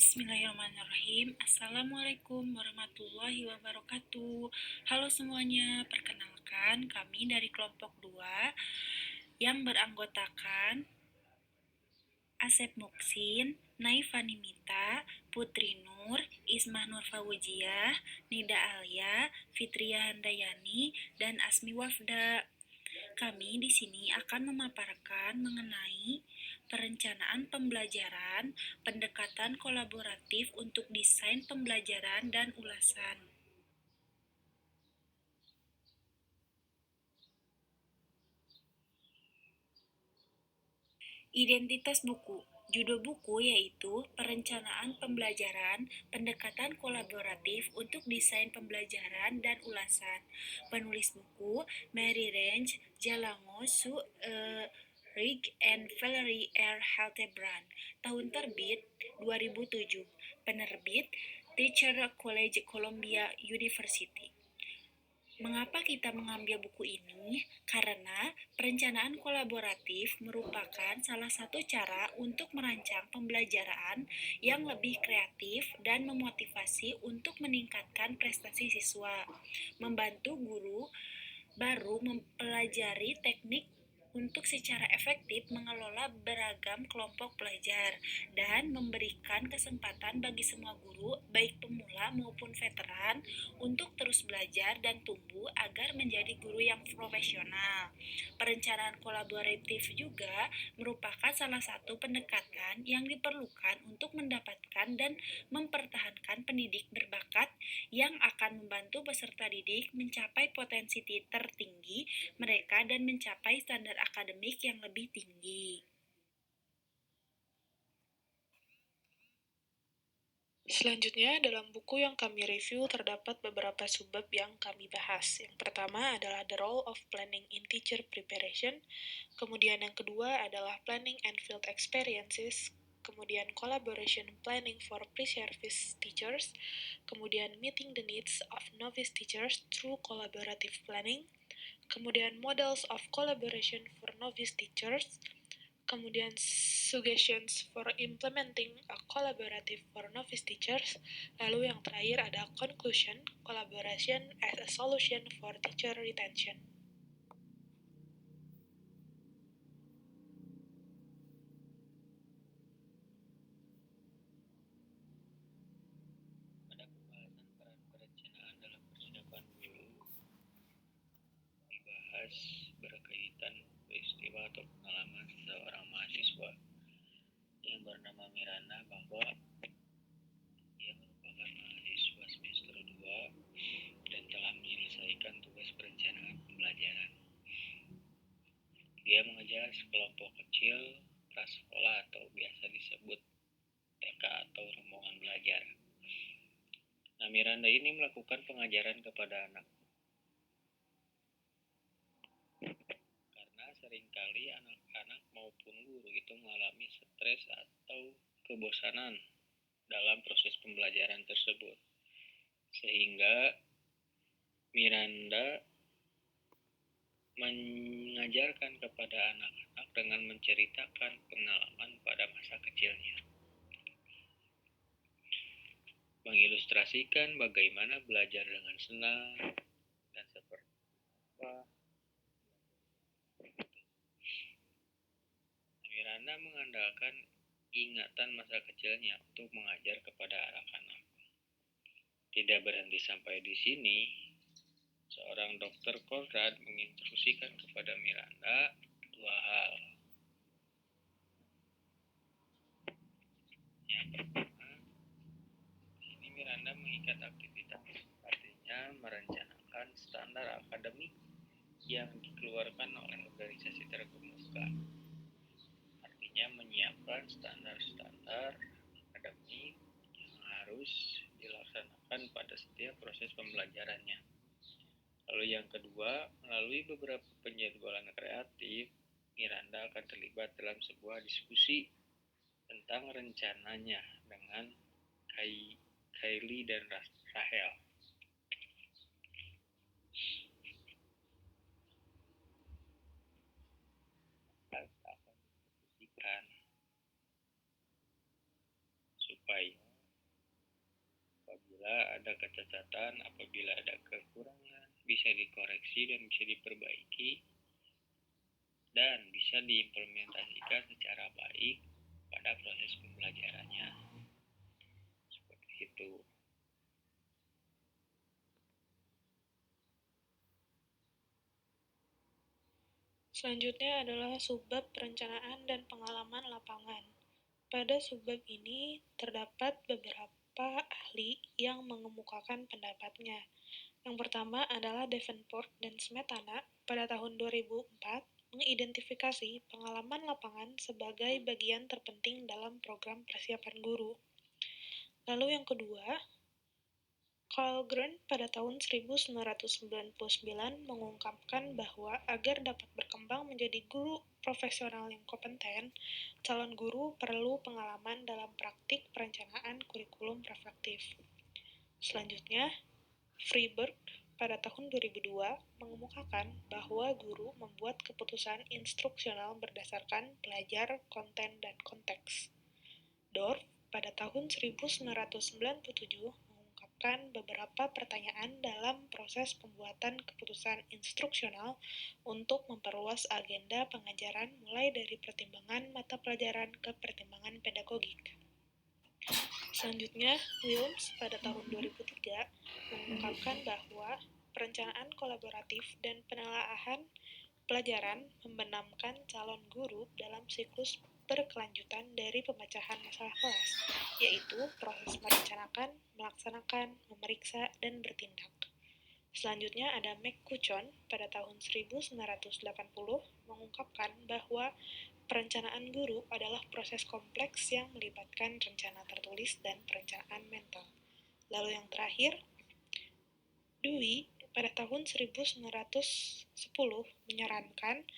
Bismillahirrahmanirrahim. Assalamualaikum warahmatullahi wabarakatuh. Halo semuanya, perkenalkan kami dari kelompok 2 yang beranggotakan Asep Muksin, Naifa Nimita, Putri Nur, Ismah Nur Fawziah, Nida Alia, Fitria Handayani, dan Asmi Wafda. Kami di sini akan memaparkan mengenai perencanaan pembelajaran, pendekatan kolaboratif untuk desain pembelajaran dan ulasan. Identitas buku. Judul buku yaitu Perencanaan Pembelajaran, Pendekatan Kolaboratif untuk Desain Pembelajaran dan Ulasan. Penulis buku Mary Range, Jalango, Rig and Valerie R. Haltebrand. Tahun terbit 2007. Penerbit Teacher College Columbia University. Mengapa kita mengambil buku ini? Karena perencanaan kolaboratif merupakan salah satu cara untuk merancang pembelajaran yang lebih kreatif dan memotivasi untuk meningkatkan prestasi siswa, membantu guru baru mempelajari teknik untuk secara efektif mengelola beragam kelompok pelajar dan memberikan kesempatan bagi semua guru, baik pemula maupun veteran, untuk terus belajar dan tumbuh agar menjadi guru yang profesional. Perencanaan kolaboratif juga merupakan salah satu pendekatan yang diperlukan untuk mendapatkan dan mempertahankan pendidik berbakat yang akan membantu peserta didik mencapai potensi tertinggi mereka dan mencapai standar akademik yang lebih tinggi. Selanjutnya, dalam buku yang kami review terdapat beberapa subbab yang kami bahas. Yang pertama adalah the role of planning in teacher preparation, kemudian yang kedua adalah planning and field experiences, kemudian collaboration planning for pre-service teachers, kemudian meeting the needs of novice teachers through collaborative planning, kemudian models of collaboration for novice teachers, kemudian suggestions for implementing a collaborative for novice teachers, lalu yang terakhir ada conclusion, collaboration as a solution for teacher retention. Pada pembahasan peran perencanaan dalam persiapan guru dibahas berkaitan peristiwa atau pengalaman seorang mahasiswa yang bernama Miranda bahwa ia merupakan mahasiswa semester 2 dan telah menyelesaikan tugas perencanaan pembelajaran. Dia mengajar sekelompok kecil prasekolah atau biasa disebut TK atau rombongan belajar. Nah, Miranda ini melakukan pengajaran kepada anak. Karena seringkali anak-anak maupun guru itu mengalami stres atau kebosanan dalam proses pembelajaran tersebut. Sehingga Miranda mengajarkan kepada anak-anak dengan menceritakan pengalaman pada masa kecilnya. Mengilustrasikan bagaimana belajar dengan senang dan seperti apa. Miranda mengandalkan ingatan masa kecilnya untuk mengajar kepada anak-anak. Tidak berhenti sampai di sini, seorang dokter Conrad menginstruksikan kepada Miranda dua hal. Yang pertama, di sini Miranda mengikat aktivitas, artinya merencanakan standar akademik yang dikeluarkan oleh organisasi terkemuka. Artinya menyiapkan standar-standar akademik yang harus dilaksanakan pada setiap proses pembelajarannya. Lalu yang kedua, melalui beberapa penjadwalan kreatif, Miranda akan terlibat dalam sebuah diskusi tentang rencananya dengan Kylie dan Rachel. Akan diskusikan supaya Apabila ada kecacatan, apabila ada kekurangan, bisa dikoreksi dan bisa diperbaiki dan bisa diimplementasikan secara baik pada proses pembelajarannya. Seperti itu. Selanjutnya adalah subbab perencanaan dan pengalaman lapangan. Pada subbab ini terdapat beberapa ahli yang mengemukakan pendapatnya. Yang pertama adalah Davenport dan Smetana pada tahun 2004 mengidentifikasi pengalaman lapangan sebagai bagian terpenting dalam program persiapan guru. Lalu yang kedua, Karlgren pada tahun 1999 mengungkapkan bahwa agar dapat berkembang menjadi guru profesional yang kompeten, calon guru perlu pengalaman dalam praktik perencanaan kurikulum reflektif. Selanjutnya, Freiberg pada tahun 2002 mengemukakan bahwa guru membuat keputusan instruksional berdasarkan belajar, konten, dan konteks. Dorff pada tahun 1997 mengungkapkan beberapa pertanyaan dalam proses pembuatan keputusan instruksional untuk memperluas agenda pengajaran mulai dari pertimbangan mata pelajaran ke pertimbangan pedagogik. Selanjutnya, Wilms pada tahun 2003 mengungkapkan bahwa perencanaan kolaboratif dan penelaahan pelajaran membenamkan calon guru dalam siklus berkelanjutan dari pemecahan masalah kelas, yaitu proses merencanakan, melaksanakan, memeriksa, dan bertindak. Selanjutnya ada McCutcheon pada tahun 1980 mengungkapkan bahwa perencanaan guru adalah proses kompleks yang melibatkan rencana tertulis dan perencanaan mental. Lalu yang terakhir, Dewey pada tahun 1910 menyarankan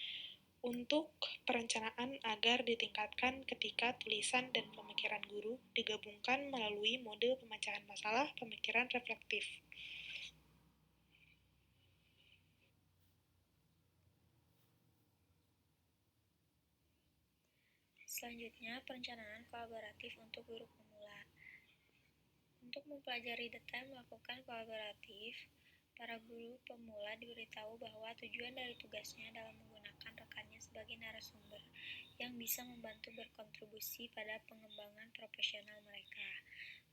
untuk perencanaan agar ditingkatkan ketika tulisan dan pemikiran guru digabungkan melalui mode pemecahan masalah pemikiran reflektif. Selanjutnya, perencanaan kolaboratif untuk guru pemula. Untuk mempelajari detail melakukan kolaboratif, para guru pemula diberitahu bahwa tujuan dari tugasnya adalah menggunakan rekannya sebagai narasumber yang bisa membantu berkontribusi pada pengembangan profesional mereka.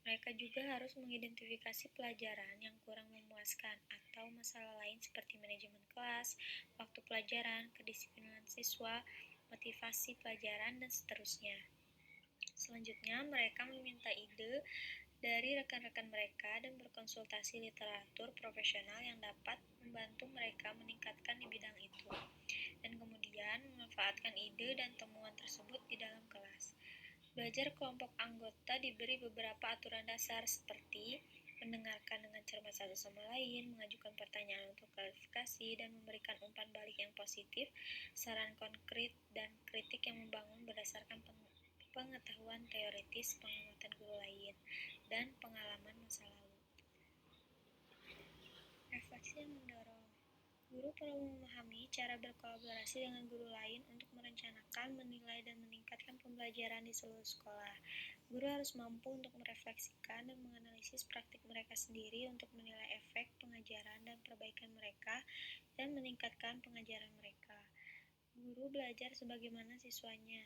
Mereka juga harus mengidentifikasi pelajaran yang kurang memuaskan atau masalah lain seperti manajemen kelas, waktu pelajaran, kedisiplinan siswa, motivasi pelajaran, dan seterusnya. Selanjutnya, mereka meminta ide dari rekan-rekan mereka dan berkonsultasi literatur profesional yang dapat membantu mereka meningkatkan di bidang itu, dan kemudian memanfaatkan ide dan temuan tersebut di dalam kelas. Belajar kelompok anggota diberi beberapa aturan dasar seperti mendengarkan dengan cermat satu sama lain, mengajukan pertanyaan untuk klarifikasi, dan memberikan umpan balik yang positif, saran konkret, dan kritik yang membangun berdasarkan pengetahuan teoritis, pengamatan guru lain, dan pengalaman masa lalu. Refleksi yang mendorong. Guru perlu memahami cara berkolaborasi dengan guru lain untuk merencanakan, menilai, dan meningkatkan pembelajaran di seluruh sekolah. Guru harus mampu untuk merefleksikan dan menganalisis praktik mereka sendiri untuk menilai efek pengajaran dan perbaikan mereka dan meningkatkan pengajaran mereka. Guru belajar sebagaimana siswanya,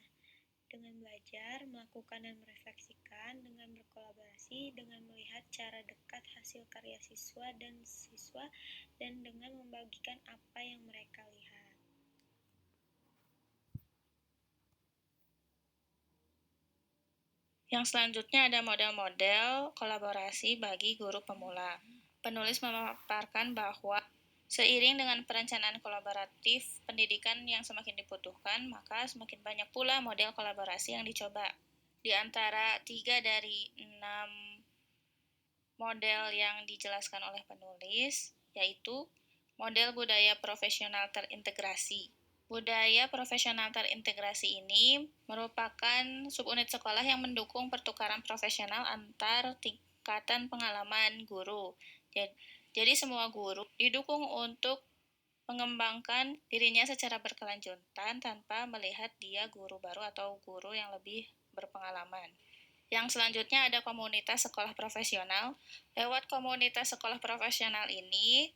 dengan belajar, melakukan dan merefleksikan, dengan berkolaborasi, dengan melihat cara dekat hasil karya siswa, dan dengan membagikan apa yang mereka lihat. Yang selanjutnya ada model-model kolaborasi bagi guru pemula. Penulis memaparkan bahwa seiring dengan perencanaan kolaboratif pendidikan yang semakin dibutuhkan, maka semakin banyak pula model kolaborasi yang dicoba. Di antara 3 dari 6 model yang dijelaskan oleh penulis, yaitu model budaya profesional terintegrasi. Budaya profesional terintegrasi ini merupakan subunit sekolah yang mendukung pertukaran profesional antar tingkatan pengalaman guru. Jadi semua guru didukung untuk mengembangkan dirinya secara berkelanjutan tanpa melihat dia guru baru atau guru yang lebih berpengalaman. Yang selanjutnya ada komunitas sekolah profesional. Lewat komunitas sekolah profesional ini,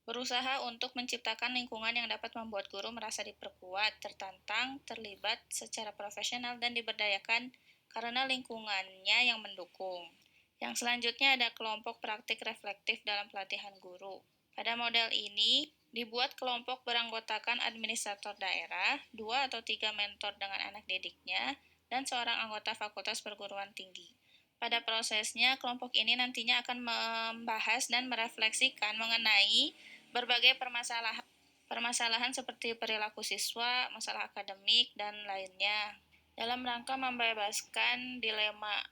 berusaha untuk menciptakan lingkungan yang dapat membuat guru merasa diperkuat, tertantang, terlibat secara profesional, dan diberdayakan karena lingkungannya yang mendukung. Yang selanjutnya ada kelompok praktik reflektif dalam pelatihan guru. Pada model ini, dibuat kelompok beranggotakan administrator daerah, 2 atau 3 mentor dengan anak didiknya, dan seorang anggota fakultas perguruan tinggi. Pada prosesnya, kelompok ini nantinya akan membahas dan merefleksikan mengenai berbagai permasalahan seperti perilaku siswa, masalah akademik, dan lainnya, dalam rangka membebaskan dilema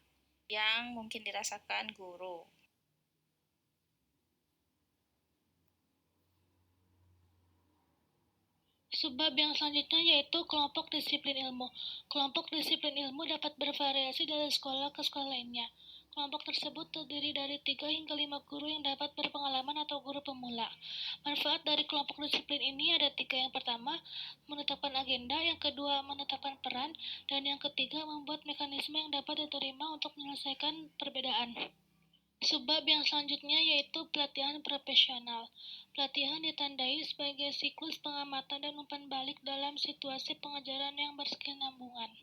yang mungkin dirasakan guru. Subbab yang selanjutnya yaitu kelompok disiplin ilmu. Kelompok disiplin ilmu dapat bervariasi dari sekolah ke sekolah lainnya. Kelompok tersebut terdiri dari 3 hingga 5 guru yang dapat berpengalaman atau guru pemula. Manfaat dari kelompok disiplin ini ada 3. Yang pertama, menetapkan agenda. Yang kedua, menetapkan peran. Dan yang ketiga, membuat mekanisme yang dapat diterima untuk menyelesaikan perbedaan. Subbab yang selanjutnya yaitu pelatihan profesional. Pelatihan ditandai sebagai siklus pengamatan dan umpan balik dalam situasi pengajaran yang berkesinambungan.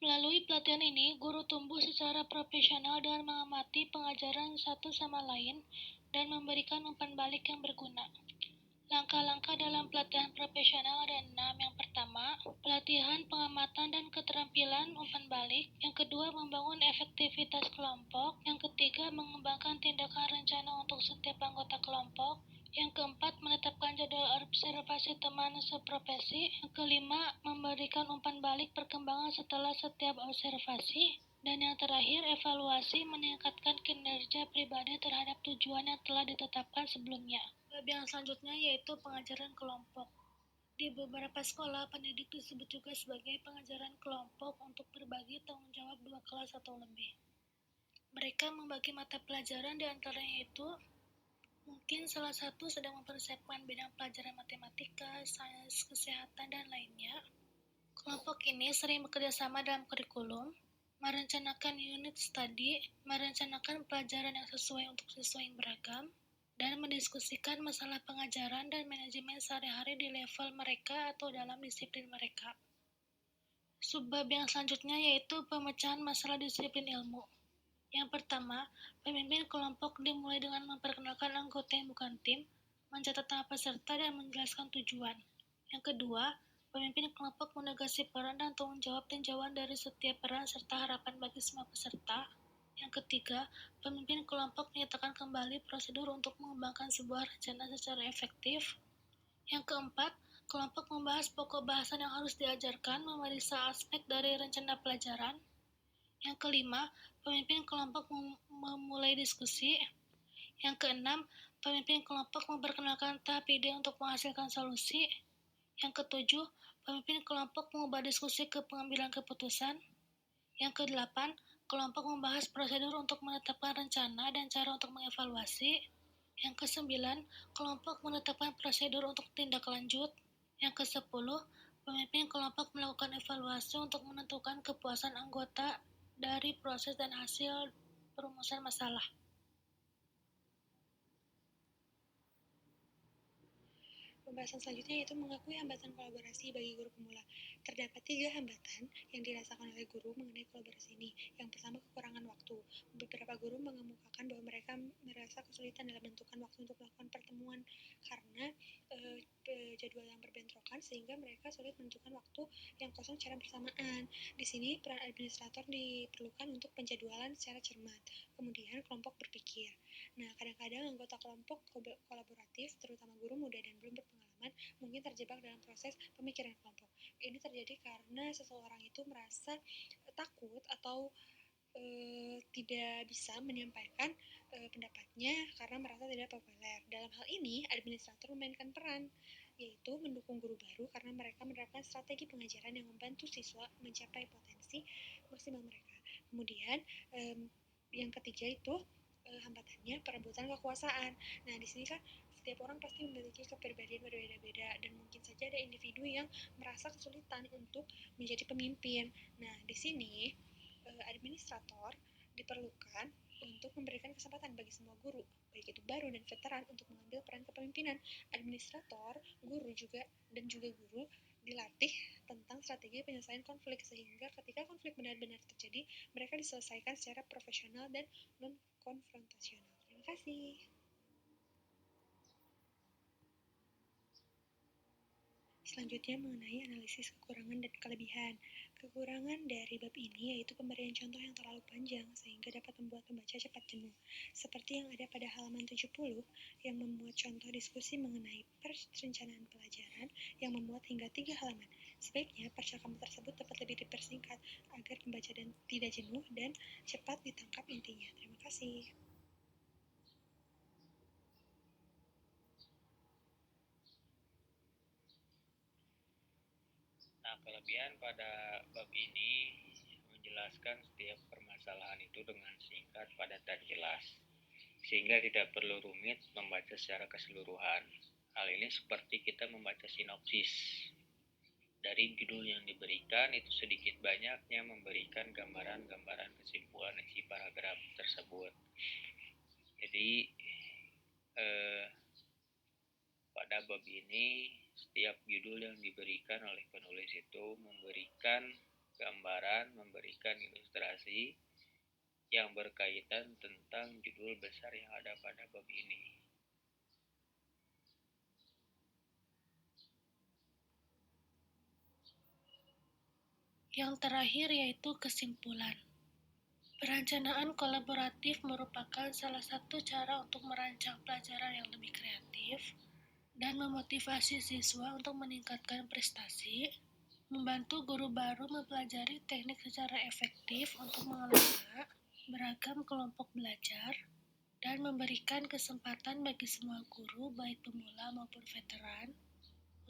Melalui pelatihan ini, guru tumbuh secara profesional dengan mengamati pengajaran satu sama lain dan memberikan umpan balik yang berguna. Langkah-langkah dalam pelatihan profesional ada 6. Yang pertama, pelatihan pengamatan dan keterampilan umpan balik. Yang kedua, membangun efektivitas kelompok. Yang ketiga, mengembangkan tindakan rencana untuk setiap anggota kelompok. Yang keempat, menetapkan jadwal observasi teman seprofesi. Yang kelima, memberikan umpan balik perkembangan setelah setiap observasi. Dan yang terakhir, evaluasi meningkatkan kinerja pribadi terhadap tujuan yang telah ditetapkan sebelumnya. Bab yang selanjutnya yaitu pengajaran kelompok. Di beberapa sekolah, pendidik disebut juga sebagai pengajaran kelompok untuk berbagi tanggung jawab 2 kelas atau lebih. Mereka membagi mata pelajaran di antaranya itu mungkin salah satu sedang mempersiapkan bidang pelajaran matematika, sains, kesehatan, dan lainnya. Kelompok ini sering bekerja sama dalam kurikulum, merencanakan unit studi, merencanakan pelajaran yang sesuai untuk siswa yang beragam, dan mendiskusikan masalah pengajaran dan manajemen sehari-hari di level mereka atau dalam disiplin mereka. Subbab yang selanjutnya yaitu pemecahan masalah disiplin ilmu. Yang pertama, pemimpin kelompok dimulai dengan memperkenalkan anggota yang bukan tim, mencatat nama peserta, dan menjelaskan tujuan. Yang kedua, pemimpin kelompok menegasi peran dan tanggung jawab tinjauan dari setiap peran serta harapan bagi semua peserta. Yang ketiga, pemimpin kelompok menyatakan kembali prosedur untuk mengembangkan sebuah rencana secara efektif. Yang keempat, kelompok membahas pokok bahasan yang harus diajarkan, memeriksa aspek dari rencana pelajaran. Yang kelima, pemimpin kelompok memulai diskusi. Yang keenam, pemimpin kelompok memperkenalkan tahap ide untuk menghasilkan solusi. Yang ketujuh, pemimpin kelompok mengubah diskusi ke pengambilan keputusan. Yang kedelapan, kelompok membahas prosedur untuk menetapkan rencana dan cara untuk mengevaluasi. Yang kesembilan, kelompok menetapkan prosedur untuk tindak lanjut. Yang kesepuluh, pemimpin kelompok melakukan evaluasi untuk menentukan kepuasan anggota dari proses dan hasil perumusan masalah. Pembahasan selanjutnya yaitu mengakui hambatan kolaborasi bagi guru pemula. Terdapat 3 hambatan yang dirasakan oleh guru mengenai kolaborasi ini. Yang pertama, kekurangan waktu. Beberapa guru mengemukakan bahwa mereka merasa kesulitan dalam menentukan waktu untuk melakukan pertemuan karena jadwal yang berbentrokan sehingga mereka sulit menentukan waktu yang kosong secara bersamaan. Di sini peran administrator diperlukan untuk penjadwalan secara cermat. Kemudian kelompok berpikir. Nah, kadang-kadang anggota kelompok kolaboratif, terutama guru muda dan belum berpengalaman, mungkin terjebak dalam proses pemikiran kelompok. Ini terjadi karena seseorang itu merasa takut atau tidak bisa menyampaikan pendapatnya karena merasa tidak populer. Dalam hal ini, administrator memainkan peran, yaitu mendukung guru baru karena mereka menerapkan strategi pengajaran yang membantu siswa mencapai potensi maksimal mereka. Kemudian, yang ketiga itu hambatannya perebutan kekuasaan. Nah, di sini kan setiap orang pasti memiliki kepribadian berbeda-beda dan mungkin saja ada individu yang merasa kesulitan untuk menjadi pemimpin. Nah, di sini Administrator diperlukan untuk memberikan kesempatan bagi semua guru, baik itu baru dan veteran, untuk mengambil peran kepemimpinan. Administrator, guru juga guru dilatih tentang strategi penyelesaian konflik, sehingga ketika konflik benar-benar terjadi, mereka diselesaikan secara profesional dan non-konfrontasional. Terima kasih. Selanjutnya mengenai analisis kekurangan dan kelebihan. Kekurangan dari bab ini yaitu pemberian contoh yang terlalu panjang sehingga dapat membuat pembaca cepat jenuh. Seperti yang ada pada halaman 70 yang memuat contoh diskusi mengenai perencanaan pelajaran yang memuat hingga 3 halaman. Sebaiknya percakapan tersebut dapat lebih dipersingkat agar pembaca tidak jenuh dan cepat ditangkap intinya. Terima kasih. Nah, kelebihan pada bab ini menjelaskan setiap permasalahan itu dengan singkat, padat, dan jelas, sehingga tidak perlu rumit membaca secara keseluruhan. Hal ini seperti kita membaca sinopsis. Dari judul yang diberikan itu sedikit banyaknya memberikan gambaran-gambaran kesimpulan isi paragraf tersebut. Jadi pada bab ini setiap judul yang diberikan oleh penulis itu memberikan gambaran, memberikan ilustrasi yang berkaitan tentang judul besar yang ada pada bab ini. Yang terakhir yaitu kesimpulan. Perencanaan kolaboratif merupakan salah satu cara untuk merancang pelajaran yang lebih kreatif dan memotivasi siswa untuk meningkatkan prestasi, membantu guru baru mempelajari teknik secara efektif untuk mengelola beragam kelompok belajar, dan memberikan kesempatan bagi semua guru, baik pemula maupun veteran,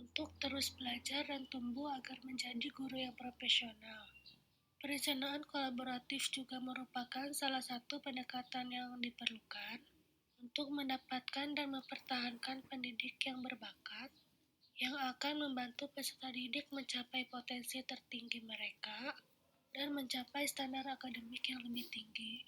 untuk terus belajar dan tumbuh agar menjadi guru yang profesional. Perencanaan kolaboratif juga merupakan salah satu pendekatan yang diperlukan untuk mendapatkan dan mempertahankan pendidik yang berbakat yang akan membantu peserta didik mencapai potensi tertinggi mereka dan mencapai standar akademik yang lebih tinggi.